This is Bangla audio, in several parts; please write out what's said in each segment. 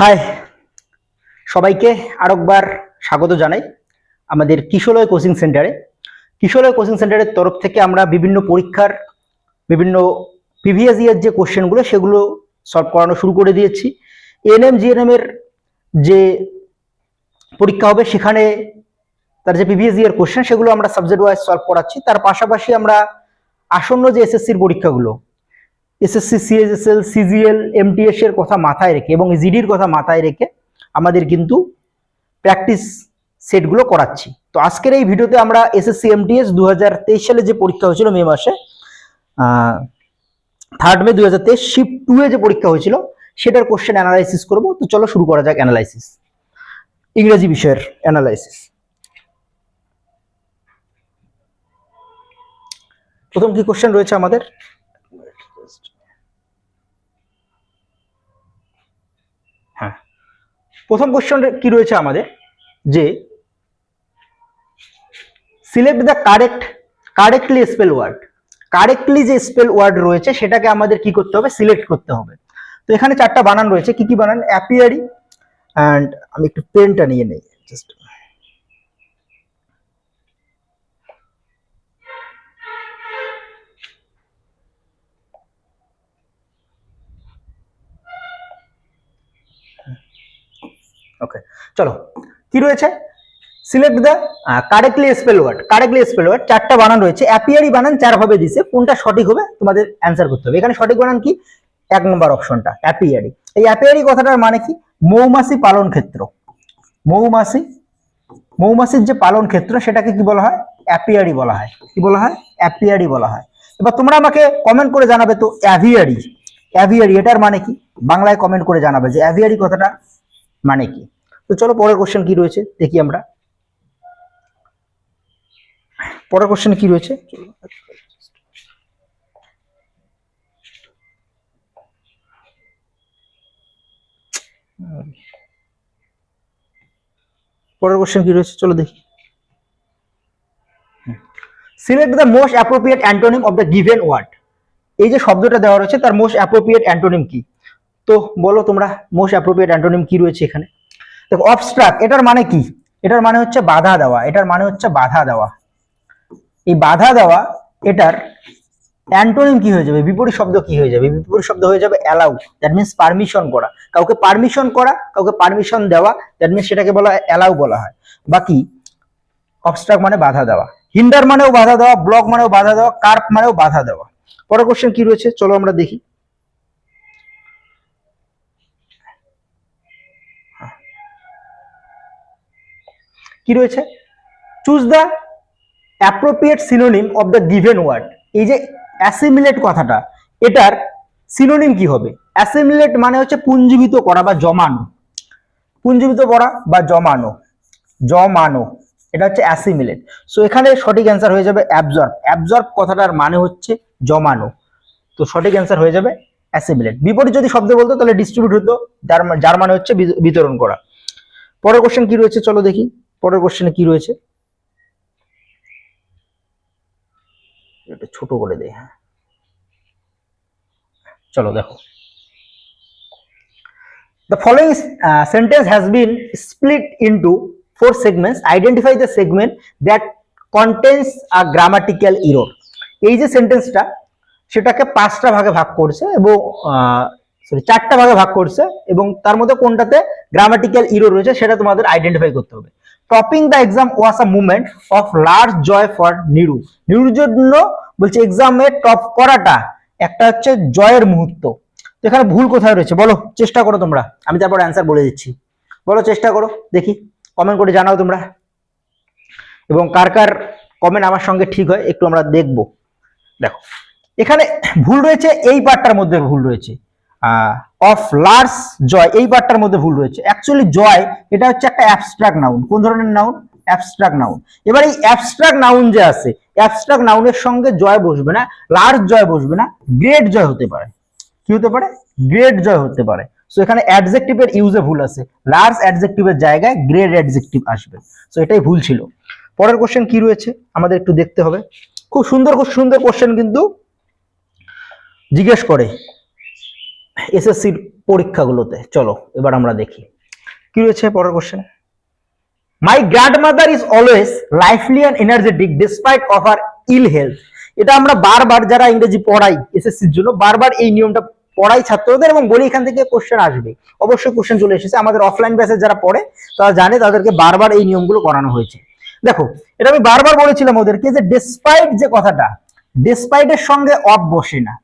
হাই, সবাইকে আরেকবার স্বাগত জানাই আমাদের কিশোলয় কোচিং সেন্টারে। কিশোলয় কোচিং সেন্টারের তরফ থেকে আমরা বিভিন্ন পরীক্ষার বিভিন্ন প্রিভিয়াস ইয়ার যে কোশ্চেনগুলো সেগুলো সলভ করানো শুরু করে দিয়েছি। এএনএম জিএনএম এর যে পরীক্ষা হবে সেখানে তার যে প্রিভিয়াস ইয়ার কোশ্চেন সেগুলো আমরা সাবজেক্ট ওয়াইজ সলভ করাচ্ছি। তার পাশাপাশি আমরা আসন্ন যে এসএসসির পরীক্ষাগুলো, এসএসসি, সিএইচএসএল, সিজিএল, এমটিএস এর কথা মাথায় রেখে এবং জিডির কথা মাথায় রেখে আমাদের কিন্তু প্র্যাকটিস সেটগুলো করাচ্ছি। তো আজকের এই ভিডিওতে আমরা এসএসসি এমটিএস 2023 সালে যে পরীক্ষা হয়েছিল মে মাসে 3 মে 2023 শিফট 2 এ যে পরীক্ষা হয়েছিল সেটার কোশ্চেন অ্যানালাইসিস করব। তো চলো শুরু করা যাক অ্যানালাইসিস, ইংরেজি বিষয়ের অ্যানালাইসিস। প্রথম কি কোশ্চেন রয়েছে আমাদের? হ্যাঁ, প্রথম কোশ্চেন কি রয়েছে আমাদের যে select the correctly spell word. Correctly যে স্পেল ওয়ার্ড রয়েছে সেটাকে আমাদের কি করতে হবে? সিলেক্ট করতে হবে। তো এখানে চারটা বানান রয়েছে। কি কি বানান? অ্যাপিয়ারি, অ্যান্ড আমি একটু পেনটা নিয়ে নেই জাস্ট। ওকে, চলো কি রয়েছে? Select the correctly spell word. Correctly spell word চারটা বানান রয়েছে। অ্যাপিয়ারি বানান চার ভাবে দিছে, কোনটা সঠিক হবে তোমাদের অ্যান্সার করতে হবে। এখানে সঠিক বানান কি? 1 নম্বর অপশনটা অ্যাপিয়ারি। এই অ্যাপিয়ারি কথাটার মানে কি? মৌমাছি পালন ক্ষেত্র। মৌমাছির যে পালন ক্ষেত্র সেটাকে কি বলা হয়? অ্যাপিয়ারি বলা হয়। কি বলা হয়? অ্যাপিয়ারি বলা হয়। এবার তোমরা আমাকে কমেন্ট করে জানাবে তো অ্যাভিয়ারি, এটার মানে কি? বাংলায় কমেন্ট করে জানাবে যে অ্যাভিয়ারি কথাটা মানে কি। তো চলো পরের কোশ্চেন কি রয়েছে দেখি আমরা। পরের কোশ্চেন কি রয়েছে? পরের কোশ্চেন কি রয়েছে চলো দেখি। Select the most appropriate antonym of the given word. এই যে শব্দটা দেওয়া রয়েছে তার মোস্ট অ্যাপ্রোপ্রিয়েট অ্যান্টোনিম কি? তো বলো তোমরা মোস্ট অ্যাপ্রোপ্রিয়েট অ্যান্টোনিম কি রয়েছে এখানে? দেখো, অবস্ট্রাক্ট এটার মানে কি? এটার মানে হচ্ছে বাধা দেওয়া। এটার মানে হচ্ছে বাধা দেওয়া। এই বাধা দেওয়া এটার অ্যান্টোনিম কি হয়ে যাবে? বিপরীত শব্দ কি হয়ে যাবে? বিপরীত শব্দ হয়ে যাবে অ্যালাউ। দ্যাট মিন্স পারমিশন করা। কাউকে পারমিশন করা, কাউকে পারমিশন দেওয়া, দ্যাট মিন্স সেটাকে বলা হয় অ্যালাউ বলা হয়। বাকি অবস্ট্রাক্ট মানে বাধা দেওয়া, হিন্ডার মানেও বাধা দেওয়া, ব্লক মানেও বাধা দেওয়া, কার্প মানেও বাধা দেওয়া। পরের কোশ্চেন কি রয়েছে চলো আমরা দেখি। কি রয়েছে? Choose the appropriate synonym of the given word. এই যে অ্যাসিমিলেট কথাটা, এটার সিনোনিম কি হবে? অ্যাসিমিলেট মানে হচ্ছে পুঞ্জীভূত করা বা জমানো। পুঞ্জীভূত করা বা জমানো, এটা হচ্ছে অ্যাসিমিলেট। সো এখানে সঠিক অ্যান্সার হয়ে যাবে অ্যাবজর্ব। অ্যাবজর্ব কথাটার মানে হচ্ছে জমানো। তো সঠিক অ্যান্সার হয়ে যাবে অ্যাসিমিলেট। বিপরীত যদি শব্দ বলতো তাহলে ডিস্ট্রিবিউট হতো, যার মানে হচ্ছে বিতরণ করা। পরের কোশ্চেন কি রয়েছে চলো দেখি। পরের কোশ্চেনে কি রয়েছে? এটা ছোট করে দেই। হ্যাঁ, চলো দেখো। The following sentence has been split into 4 segments. Identify the segment that contains a grammatical error. এই যে সেন্টেন্সটা সেটাকে 5টা ভাগে ভাগ করছে এবং সরি 4টা ভাগে ভাগ করছে এবং তার মধ্যে কোনটাতে গ্রামাটিক্যাল ইরর রয়েছে সেটা তোমাদের আইডেন্টিফাই করতে হবে। Topping the exam was a movement of large joy for Niru. নিরুর জন্য বলছে এক্সামে টপ করাটা একটা হচ্ছে জয়ের মুহূর্ত। তো এখানে ভুল কোথায় রয়েছে বলো, চেষ্টা করো তোমরা, আমি তারপর অ্যান্সার বলে দিচ্ছি। বলো, চেষ্টা করো দেখি, কমেন্ট করে জানাও তোমরা। এবং কার কার কমেন্ট আমার সঙ্গে ঠিক হয় একটু আমরা দেখবো। দেখো, এখানে ভুল রয়েছে, এই পার্টটার মধ্যে ভুল রয়েছে। অফ লার্জ জয় এই পার্টটার মধ্যে ভুল রয়েছে। অ্যাকচুয়ালি জয় এটা হচ্ছে একটা অ্যাবস্ট্রাক্ট নাউন। কোন ধরনের নাউন? Abstract noun. এবার এই অ্যাবস্ট্রাক্ট নাউন যে আছে, অ্যাবস্ট্রাক্ট নাউনের সঙ্গে জয় বসবে না, লার্জ জয় বসবে না, গ্রেট জয় হতে পারে। কি হতে পারে? গ্রেট জয় হতে পারে। সো এখানে অ্যাডজেক্টিভের ইউজে ভুল আছে, লার্জ অ্যাডজেক্টিভের জায়গায় গ্রেট অ্যাডজেক্টিভ আসবে। সো এটাই ভুল ছিল। পরের কোশ্চেন কি রয়েছে আমাদের একটু দেখতে হবে। খুব সুন্দর কোশ্চেন কিন্তু জিজ্ঞেস করে। এসএসসির পরীক্ষাগুলোতে। চলো এবার আমরা দেখি কি রয়েছে পরের question. My grandmother is always lively and energetic despite of her ill health. এটা আমরা বারবার যারা ইংরেজি পড়াই এসএসসির জন্য বারবার এই নিয়মটা পড়াই ছাত্রদের এবং বলি এখান থেকে কোশ্চেন আসবে, অবশ্যই কোশ্চেন চলে এসেছে। আমাদের অফলাইন ব্যাচে যারা পড়ে তারা জানে, তাদেরকে বারবার এই নিয়মগুলো করানো হয়েছে। দেখো এটা আমি বারবার বলেছিলাম ওদেরকে যে ডিসপাইট যে কথাটা, ডিসপাইটের সঙ্গে অফ বসে না,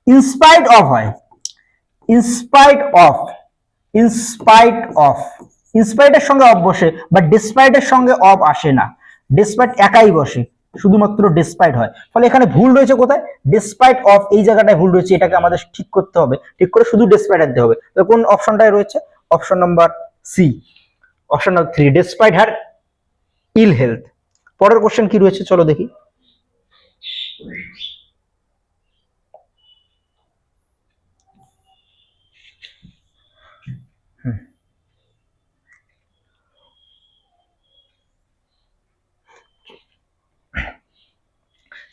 ইনস্পাইট অফ হয়। ইনস্পাইট অফ, ইনস্পাইট অফ, ইনস্পাইটের সঙ্গে অফ বসে, বাট ডিসপাইটের সঙ্গে অফ আসে না। ডিসপাইট একাই বসে, শুধুমাত্র ডিসপাইট হয়। ফলে এখানে ভুল রয়েছে কোথায়? ডিসপাইট অফ এই জায়গাটায় ভুল রয়েছে, এটাকে আমাদের ঠিক করতে হবে। ঠিক করে শুধু ডিসপাইট আনতে হবে। তো কোন অপশনটায় রয়েছে? Option number C, option number 3, despite her ill health. পরের কোশ্চেন কি রয়েছে চলো দেখি।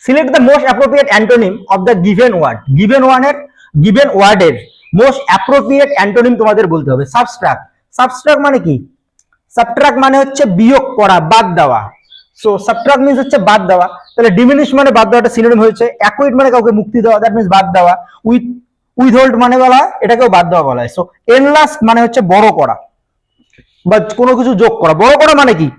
Select the most appropriate antonym of the given word. given word এর most appropriate antonym তোমাদের বলতে হবে। সাবস্ট্রাক্ট, সাবস্ট্রাক্ট মানে কি? সাবট্রাক্ট মানে হচ্ছে বিয়োগ করা, বাদ দেওয়া। সো সাবট্রাক্ট মিন্স হচ্ছে বাদ দেওয়া। তাহলে ডিমিনিশ মানে বাদ দেওয়াটা সিনোনিম হয়েছে। অ্যাকুইট মানে কাউকে মুক্তি দেওয়া, দ্যাট মিন্স বাদ দেওয়া। উইথহোল্ড মানে বলা হয়, এটাকেও বাদ দেওয়া বলা হয়। সো এনলার্জ মানে হচ্ছে বড় করা বা কোনো কিছু যোগ করা। বড় করা মানে কি?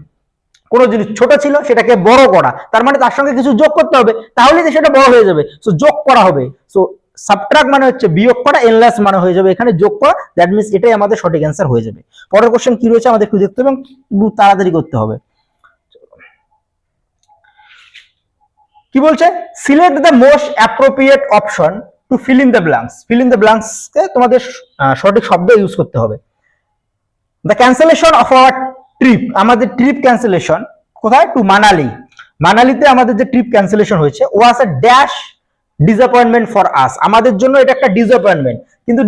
কোনো জিনিস ছোট ছিল সেটাকে বড় করা, তার মানে তার সঙ্গে কিছু যোগ করতে হবে, তাহলে সেটা বড় হয়ে যাবে। সো যোগ করা হবে। সো সাবট্রাক্ট মানে হচ্ছে বিয়োগ করা, এনলার্জ মানে হয়ে যাবে এখানে যোগ করা। দ্যাট মিন্স এটাই আমাদের সঠিক অ্যান্সার হয়ে যাবে। পরের কোশ্চেন কি রয়েছে আমাদের একটু দেখতে হবে এবং একটু তাড়াতাড়ি করতে হবে। কি বলছে? Select the most appropriate option to fill in the blanks. Fill in the blanks কে তোমাদের সঠিক শব্দ ইউজ করতে হবে। The cancellation of our trip, আমাদের ট্রিপ ক্যান্সেলেশন কোথায়? টু মানালি। মানালিতে আমাদের যে ট্রিপ ক্যান্সেলেশন হয়েছে, was a dash disappointment for us, আমাদের জন্য এটা একটা ডিসঅ্যাপয়েন্টমেন্ট। কিন্তু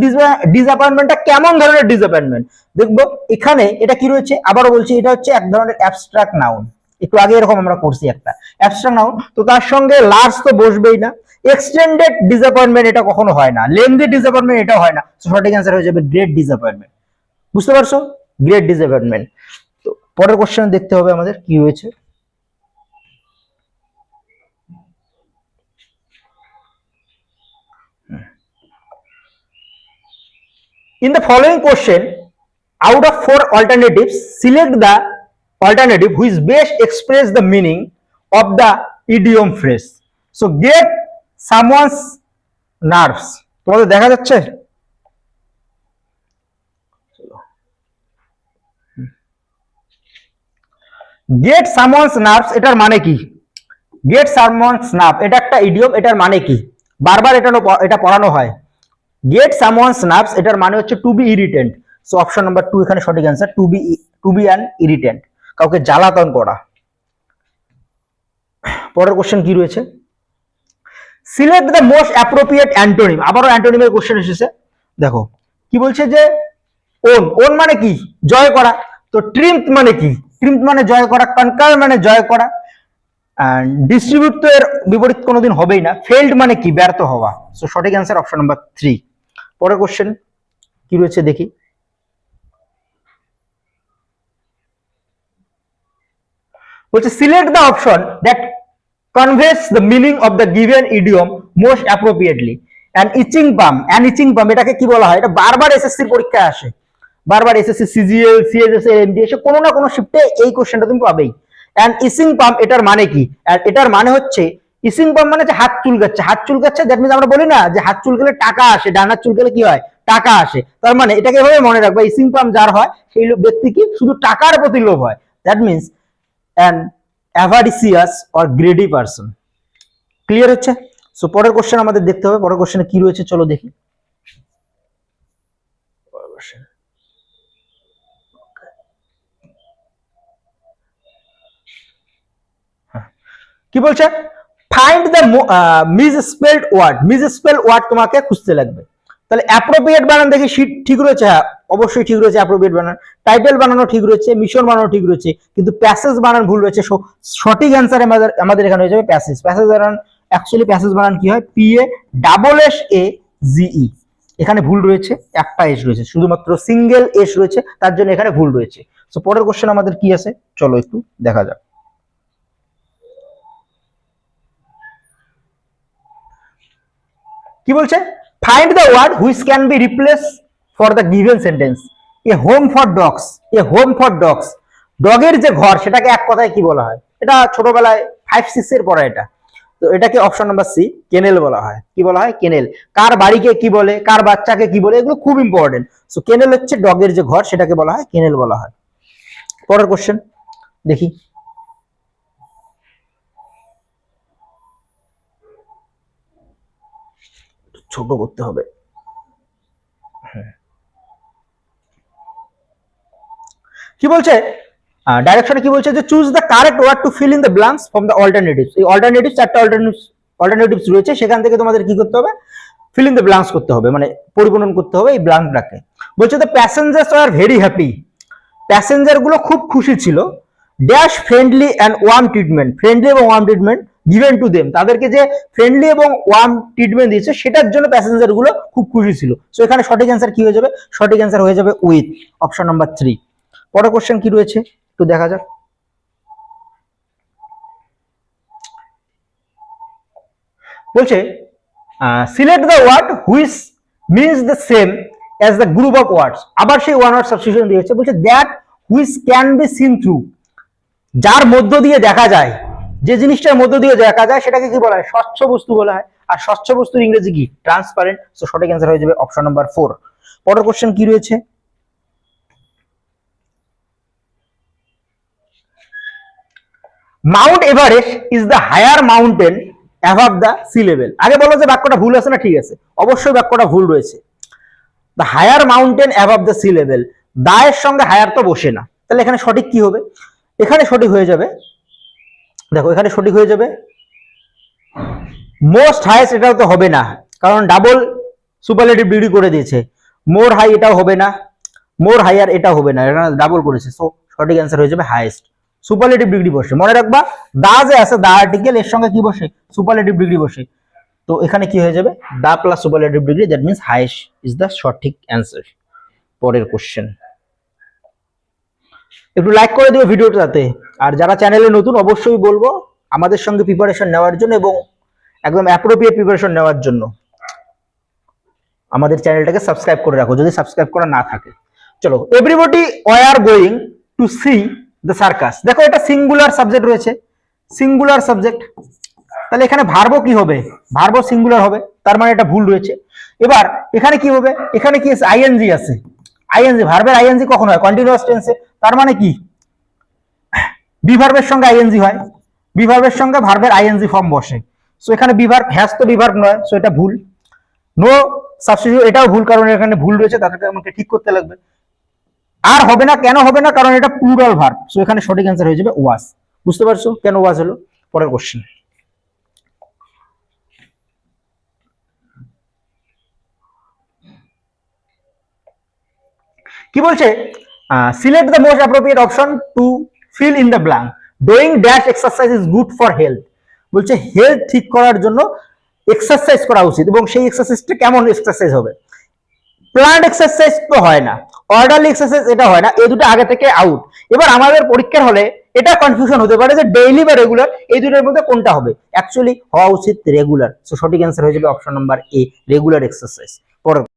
ডিসঅ্যাপয়েন্টমেন্টটা কেমন ধরনের ডিসঅ্যাপয়েন্টমেন্ট দেখবো এখানে। এটা কি রয়েছে আবারও বলছি, এটা হচ্ছে এক ধরনের অ্যাবস্ট্রাক্ট নাউন। একটু আগে এরকম আমরা করছি একটা অ্যাবস্ট্রাক্ট নাউন, তো তার সঙ্গে লার্জ তো বসবেই না। এক্সটেন্ডেড ডিসঅ্যাপয়েন্টমেন্ট এটা কখনো হয় না, লেন্দি ডিসঅ্যাপয়েন্টমেন্ট এটাও হয় না। সঠিক অ্যান্সার হয়ে যাবে গ্রেট ডিসঅ্যাপয়েন্টমেন্ট। বুঝতে পারছো? Great disappointment. তো পরের কোশ্চেন দেখতে হবে আমাদের কি হয়েছে। In the following question, out of 4 alternatives, select the alternative which best express the meaning of the idiom phrase. So get someone's nerves. তোমাদের দেখা যাচ্ছে? Get someone's nerves এটার মানে কি? Get someone's nerve এটা একটা ইডিয়ম, এটার মানে কি? বারবার এটা পড়ানো হয়। Get someone's nerves এটার মানে হচ্ছে to be irritant. So option number 2 এখানে সঠিক answer, to be an irritant, কাউকে জ্বালাতন করা। পরের কোশ্চেন কি রয়েছে? Select the most appropriate antonym. আবারও অ্যান্টোনিমের কোশ্চেন এসেছে। দেখো কি বলছে যে ওন মানে কি? জয় করা। তো ট্রিম্প মানে কি? ট্রিম্প মানে জয় করা। কনকার মানে জয় করা। ডিস্ট্রিবিউট তো এর বিপরীত কোনোদিন হবেই না। ফেল্ড মানে কি? ব্যর্থ হওয়া। সো সঠিক অ্যান্সার অপশন নাম্বার 3। পরের কোশ্চেন কি রয়েছে দেখি। বলছে select the option that conveys the meaning of the given idiom most appropriately. an itching pump এটাকে কি বলা হয়? এটা বারবার এসএসসি পরীক্ষায় আসে, বারবার এসএসসি সিজিএল সিএসএস এমডি এসে কোনো না কোনো শিফটে এই কোশ্চেনটা তুমি পাবেই। an itching pump এটার মানে কি? এটার মানে হচ্ছে ইচিং পাম্প মানে হচ্ছে হাত চুলকাচ্ছে। হাত চুলকাচ্ছে দ্যাট মিন্স আমরা বলি না যে হাত চুলকালে টাকা আসে, ডান হাত চুলকালে কি হয়? টাকা আসে। তার মানে এটাকে এভাবে মনে রাখবা, ইচিং পাম্প যার হয় সেই ব্যক্তি কি শুধু টাকার প্রতি লোভ হয়। That means an avaricious or greedy person. Clear হচ্ছে? সো পরের কোশ্চেন আমাদের দেখতে হবে, পরের কোশ্চেনে কি রয়েছে চলো দেখি। কি বলছে? Find the misspelled word. Misspelled word তোমাকে খুঁজতে লাগবে। তাহলে অ্যাপ্রোপ্রিয়েট বানান দেখি ঠিক রয়েছে, হ্যাঁ অবশ্যই ঠিক রয়েছে অ্যাপ্রোপ্রিয়েট বানান। টাইটেল বানানো ঠিক রয়েছে, মিশন বানানো ঠিক রয়েছে, কিন্তু প্যাসেজ বানান ভুল রয়েছে। সঠিক অ্যান্সার আমাদের এখানে হয়ে যাবে প্যাসেজ। প্যাসেজ বানান অ্যাকচুয়ালি প্যাসেজ বানান কি হয়? PASSAGE। এখানে ভুল রয়েছে, একটা এস রয়েছে, শুধুমাত্র সিঙ্গেল এস রয়েছে, তার জন্য এখানে ভুল রয়েছে। তো পরের কোশ্চেন আমাদের কি আছে চলো একটু দেখা যাক। কি বলছে, find the word which can be replace for the given sentence. A home for dogs, a home for dogs, ডগের যে ঘর সেটাকে এক কথায় কি বলা হয়? এটা ছোটবেলায় 5-6 এর পড়া এটা। তো এটাকে অপশন নাম্বার সি কেনেল বলা হয়। কি বলা হয়? কেনেল। কার বাড়িকে কি বলে, কার বাচ্চাকে কি বলে, এগুলো খুব ইম্পর্টেন্ট। সো কেনেল হচ্ছে ডগের যে ঘর সেটাকে বলা হয় কেনেল বলা হয়। পরের কোশ্চেন দেখি। ছোট করতে হবে। কি বলছে ডাইরেকশনে, কি বলছে যে choose the correct word to fill in the blanks from the alternatives. এই অল্টারনেটিভস, চারটা অল্টারনেটিভস রয়েছে, সেখান থেকে তোমাদের কি করতে হবে? ফিল ইন দ্য ব্ল্যাঙ্কস করতে হবে, মানে পরিপূরণ করতে হবে এই ব্ল্যাঙ্কটাকে। বলছে the passengers are very happy, passenger গুলো খুব খুশি ছিল। Dash friendly and warm treatment, friendly এবং warm treatment given to them, তাদেরকে যে ফ্রেন্ডলি এবং ওয়ার্ম ট্রিটমেন্ট দিয়েছে সেটার জন্য প্যাসেঞ্জার গুলো খুব খুশি ছিল। সো এখানে সঠিক অ্যান্সার কি হয়ে যাবে? সঠিক অ্যান্সার হয়ে যাবে উইথ, অপশন নাম্বার 3। পরের কোশ্চেন কি রয়েছে একটু দেখা যাক। বলছে select the word which means the same as the group of words. আবার সেই ওয়ান ওয়ার্ড সাবস্টিটিউশন দিয়েছে। বলছে that which can be seen through, যার মধ্য দিয়ে দেখা যায়, যে জিনিসটার মধ্য দিয়ে দেখা যায় সেটাকে কি বলা হয়? স্বচ্ছ বস্তু বলা হয়। আর স্বচ্ছ বস্তুর ইংরেজি কি? ট্রান্সপারেন্ট। সো সঠিক অ্যান্সার হয়ে যাবে অপশন নাম্বার 4। পরের কোশ্চেন কি রয়েছে? Mount Everest is the higher mountain above the sea level. আগে বলো যে বাক্যটা ভুল আছে না ঠিক আছে? অবশ্যই বাক্যটা ভুল রয়েছে। The higher mountain above the sea level, দায়ের সঙ্গে হায়ার তো বসে না, তাহলে এখানে সঠিক কি হবে? এখানে সঠিক হয়ে যাবে, দেখো এখানে সঠিক হয়ে যাবে মোস্ট হাইয়েস্ট। এটাও তো হবে না, কারণ ডাবল সুপারলেটিভ ডিগ্রি করে দিয়েছে। মোর হাই এটাও হবে না, মোর হাইয়ার এটাও হবে না, এটা ডাবল করেছে। সো সঠিক অ্যান্সার হয়ে যাবে হাইয়েস্ট। সুপারলেটিভ ডিগ্রি বসে, মনে রাখবা দা যে আছে দা আর্টিকেল, এর সঙ্গে কি বসে? সুপারলেটিভ ডিগ্রি বসে। তো এখানে কি হয়ে যাবে? The plus superlative degree, that means highest is the সঠিক অ্যান্সার। পরের কোশ্চেন, একটু লাইক করে দিও ভিডিওটাতে। আর যারা চ্যানেলে নতুন অবশ্যই বলবো আমাদের সঙ্গে প্রিপারেশন নেওয়ার জন্য এবং একদম অ্যাপ্রোপ্রিয়েট প্রিপারেশন নেওয়ার জন্য আমাদের চ্যানেলটাকে সাবস্ক্রাইব করে রাখো যদি সাবস্ক্রাইব করা না থাকে। চলো, everybody were going to C the circus. দেখো এটা সিঙ্গুলার সাবজেক্ট রয়েছে, সিঙ্গুলার সাবজেক্ট, তাহলে এখানে ভার্ব কি হবে? ভার্ব সিঙ্গুলার হবে, তার মানে এটা ভুল রয়েছে। এবার এখানে কি হবে? এখানে কি আছে? আইএনজি আছে। আইএনজি, ভার্বের আইএনজি কখন হয়? কন্টিনিউয়াস টেন্সে। তার মানে কি বি ভার্বের সঙ্গে আইএনজি হয়, বি ভার্বের সঙ্গে ভার্বের আইএনজি ফর্ম বসে। সো এখানে বি ভার্ব, হ্যাজ তো বি ভার্ব নয়, সো এটা ভুল। নো সাবস্টিটিউট, এটাও ভুল, কারণ এখানে ভুল রয়েছে, তাদেরকে আমাকে ঠিক করতে লাগবে। আর হবে না, কেন হবে না? কারণ এটা প্লুরাল ভার্ব। সো এখানে সঠিক অ্যান্সার হয়ে যাবে ওয়াজ। বুঝতে পারছো কেন ওয়াজ হলো? পরের কোশ্চেন, কি বলছে? Select the most appropriate option to fill in the blank. Doing dash exercise is good for health. বলছে হেলথ ঠিক করার জন্য এক্সারসাইজ করা উচিত, এবং সেই এক্সারসাইজটা কেমন এক্সারসাইজ হবে? প্ল্যান্ড এক্সারসাইজ তো হয় না, অর্ডারলি এক্সারসাইজ এটা হয় না, এই দুটো আগে থেকে আউট। এবার আমাদের পরীক্ষার হলে এটা কনফিউশন হতে পারে যে ডেইলি বা রেগুলার, এই দুটোর মধ্যে কোনটা হবে? অ্যাকচুয়ালি হওয়া উচিত রেগুলার। সো সঠিক অ্যান্সার হয়ে যাবে option number A, regular exercise. পরে